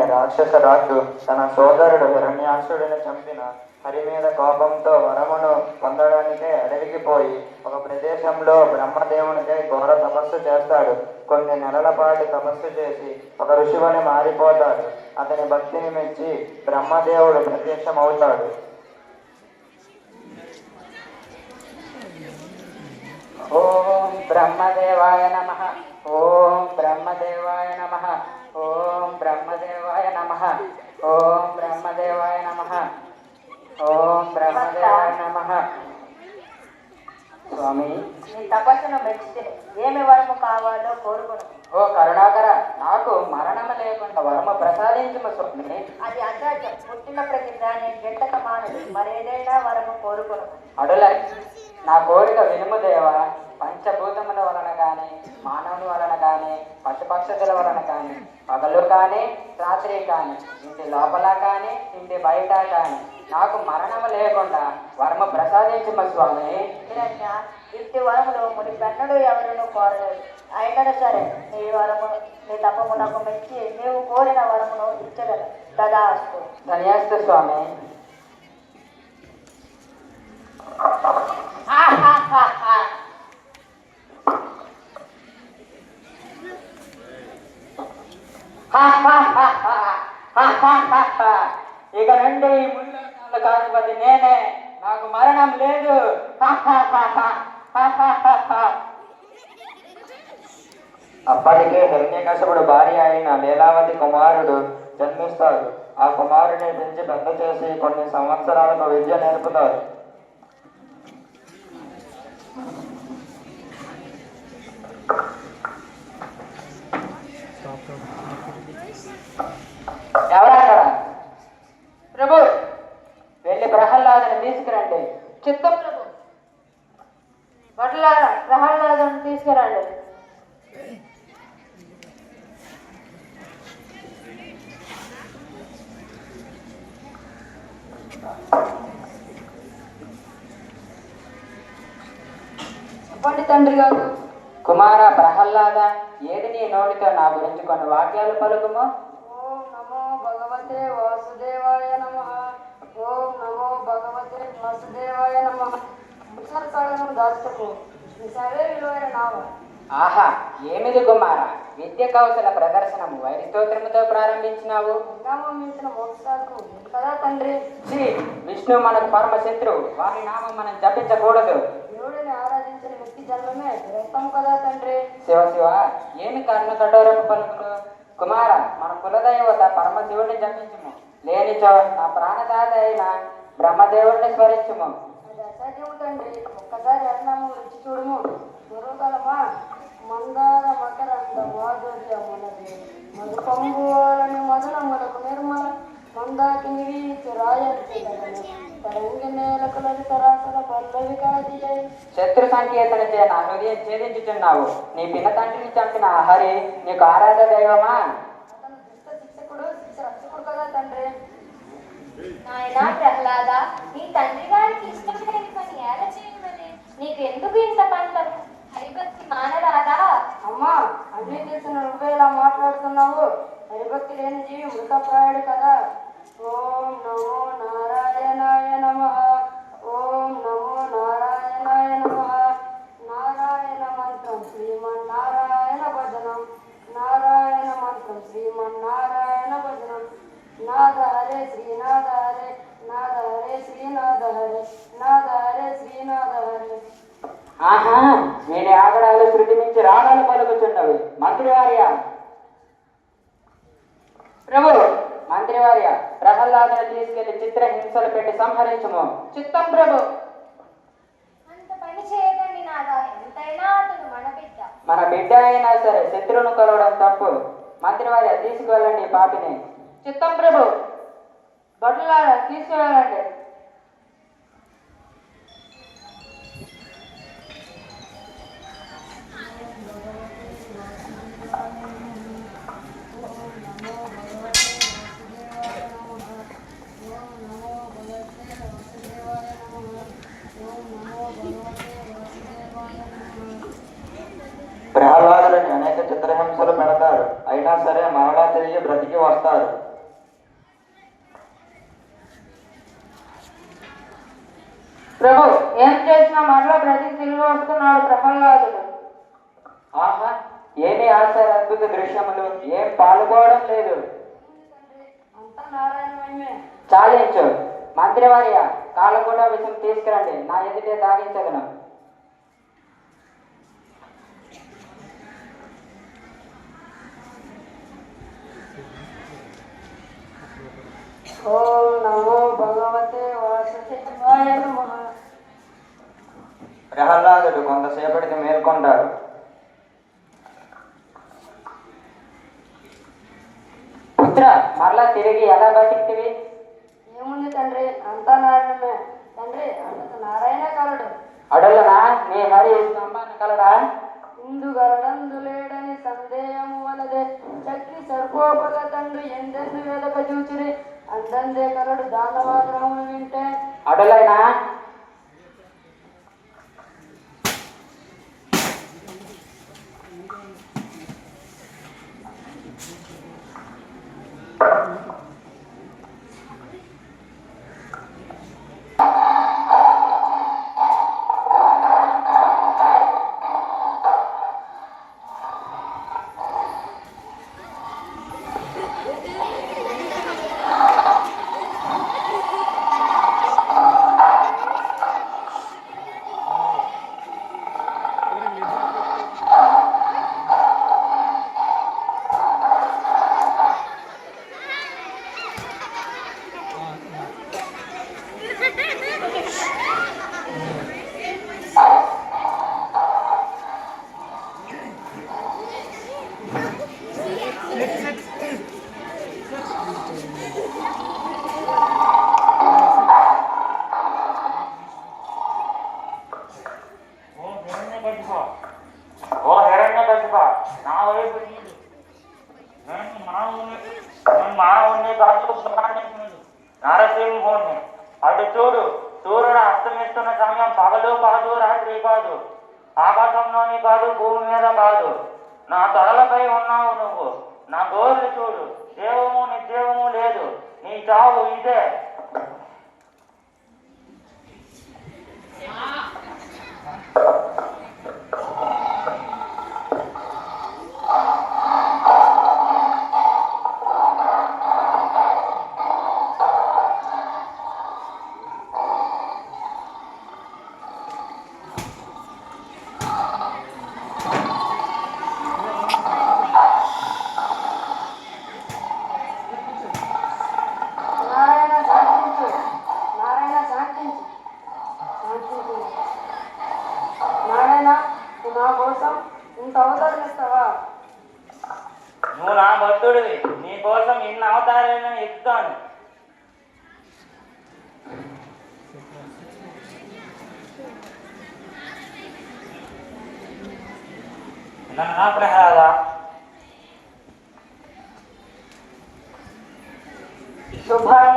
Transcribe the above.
రాక్షస రాజు తన సోదరుడు హిరణ్యాసుడిని చంపిన హరి మీద కోపంతో వరమును పొందడానికే అడవికి పోయి ఒక ప్రదేశంలో బ్రహ్మదేవునికై ఘోర తపస్సు చేస్తాడు. కొన్ని నెలల పాటు తపస్సు చేసి ఒక ఋషివని మారిపోతాడు. అతని భక్తిని మెచ్చి బ్రహ్మదేవుడు ప్రత్యక్షమవుతాడు. ఓం బ్రహ్మదేవాయ నమః. ఓం బ్రహ్మదేవాయ నమః. ఓం బ్రహ్మదేవాయ నమః. ఓం బ్రహ్మదేవాయ నమః. ఓం బ్రహ్మదేవాయ నమః. స్వామి, నీ తపస్సును మెచ్చితే ఏమి వరము కావాలో కోరుకును. ఓ కరుణాకర, నాకు మరణము లేకుండా వరము ప్రసాదించుము స్వామి. అది అసాధ్యం. పుట్టిన ప్రతిజ్ఞ నేను గెట్టక మానదు. మరేదైనా వరము కోరుకును. అడుల నా కోరిక వినుము దేవా. పంచభూతముల వలన కానీ, మానవుని వలన కానీ, పశుపక్షుల వలన కానీ, పగలు కానీ రాత్రి కానీ, ఇంటి లోపల కానీ ఇంటి బయట కానీ నాకు మరణము లేకుండా వరము ప్రసాదించుమ స్వామి. హిరణ్య, ఇట్టి వరములు మునిపెన్నడూ ఎవరును కోరలేదు. అయినా సరే నీ వరము నీ తపమునకు మెచ్చి నీవు కోరిన వరమును ఇచ్చగల. తదాస్తు. ధన్యాస్తు స్వామి. ఇక నుండి ఈ ముళ్ళ కాధిపతి నేనే. నాకు మరణం లేదు. అప్పటికే హిరణ్యకశిపుడు భార్య అయిన లీలావతి కుమారుడు జన్మిస్తాడు. ఆ కుమారుని పెంచి పెద్ద చేసి కొన్ని సంవత్సరాలకు విద్య నేర్పుతారు. ఎవరక్కడ? ప్రభు, వెళ్ళి ప్రహ్లాదని తీసుకురండి. చిత్తం ప్రభు. ప్రహ్లాదుని తీసుకురండి. చెప్పండి తండ్రి గారు. కుమార ప్రహ్లాద, ఏది నీ నోటితో నా గురించి కొన్ని వాక్యాలు పలుకుము. ఓం నమో భగవతే వాసుదేవాయ నమః. ఓం నమో భగవతే వాసుదేవాయ నమః. ముసల్కాలను దాచకు సర్వే విలువైన నామ. ఆహా, ఏమిది కుమార, విద్య కౌశల ప్రదర్శనము వైరి స్తోత్రముతో ప్రారంభించినావు. నామం మించిన మోక్షాలకు కదా తండ్రి. శ్రీ విష్ణు మనకు పరమ శత్రువు. వారి నామం మనం జపించకూడదు. దేవుడిని ఆరాధించిన వ్యక్తి జన్మమే రక్తం కదా తండ్రి. శివ శివ, ఏమి కర్ణ కఠోరపు పలుకులు. కుమార, మన కులదైవత పరమశివుడిని జపించుము. లేనిచో నా ప్రాణదాత అయిన బ్రహ్మదేవుడిని స్మరించుము. అది అసాధ్యము తండ్రి. ఒక్కసారి అన్నాము రుచి చూడుము. గురుకలమా మందార మకరంద మాధుర్యమునది మధుపంబులని మధురములకు నిర్మల మందాకిని వీచి రాయంతి తరంగి నేలకులని తరాసల పల్లవి కాదియై. శత్రు సంకేతన చే నా హృదయం ఛేదించుచున్నావు. నీ పిన్న తండ్రిని చంపిన హరి నీకు ఆరాధ దైవమా? అతను దుష్ట శిక్షకుడు, శిక్ష రక్షకుడు కదా తండ్రి. నాయనా ప్రహ్లాద, నీ తండ్రి గారికి ఇష్టం లేని పని ఎలా చేయమని నీకు ఎందుకు ఇంత పంటలు? హరిభక్తి మానరాదా? అమ్మా, అన్నీ తెలిసిన నువ్వే ఇలా మాట్లాడుతున్నావు. హరిభక్తి లేని జీవి మృతప్రాయుడు కదా. ఓం నమో నారాయణాయ నమః. ఓం నమో నారాయణాయ నమః. నారాయణ మంత్రం శ్రీమన్నారాయణ భజనం. నారాయణ మంత్రం శ్రీమన్నారాయణ భజనం. నాద హరే శ్రీనాథ హరే, నాద హరే శ్రీనాథ హరే, నాద హరే శ్రీనాథ హరే. ఆహా, నేను ఆగడాలు శృతి మించి రాగాలు పలుకుచున్నవి. మంత్రివార్య ప్రభు, మంత్రివార్య, ప్రహ్లాదుని తీసుకెళ్లి చిత్రహింసలు పెట్టి సంహరించుము. చిత్తం ప్రభు. అంత పని చేయకండి నాదా. ఎంతైనా అతను మన బిడ్డ. మన బిడ్డ అయినా సరే శత్రువును కొలవడం తప్పు. మంత్రివార్య, తీసుకువెళ్ళండి ఈ పాపిని. చిత్తం ప్రభు. బట్ల తీసుకువెళ్ళండి. ప్రహ్లాదుడిని అనేక చిత్రహింసలు పెడతారు. అయినా సరే మరలా తిరిగి బ్రతికి వస్తారు. ప్రభు ఏం చేసినా మరలా బ్రతికి తిరిగి వస్తున్నాడు ప్రహ్లాదుడు. ఆహా, ఏమి ఆశ్చర్య అద్భుత దృశ్యములు, ఏం పాల్గొనడం లేదు. చాలించు మంత్రివర్య, కాలకూట విషయం తీసుకురండి, నా ఎదుటే తాగించగలను. ఓం నమో భగవతే వాసుదేవాయ నమః. ప్రహ్లాదుడు కొంతసేపటికి మేల్కొంటాడు. పుత్ర, మరలా తిరిగి ఎలా బతికితివి? ఏముంది తండ్రి, అంతా నారాయణమే. తండ్రి, అంత నారాయణ కలడు. అడలనా నీ హరి స్తంభాన్ని కలడా? ఇందుగలడందు లేడని సందేహము వలదే చక్రి సర్పోపగ తండ్రి ఎందెందు వెదక చూచిరి అందందే కలడు దానవాగ్రహము వింటే. అడలైనా నరసింహుని అటు చూడు, సూర్యుడు అస్తమిస్తున్న సమయం పగలు కాదు, రాత్రి కాదు, ఆకాశంలోని కాదు, భూమి మీద కాదు, నా తలలపై ఉన్నావు నువ్వు. నా గోర్లు చూడు, దేవము నిత్యము లేదు, నీ చావు ఇదే. నువ్వు నా భక్తుడివి, నీ కోసం ఇన్ని అవతారాలను ఎత్తుతాను. నన్నా ప్రహ్లాద, శుభం.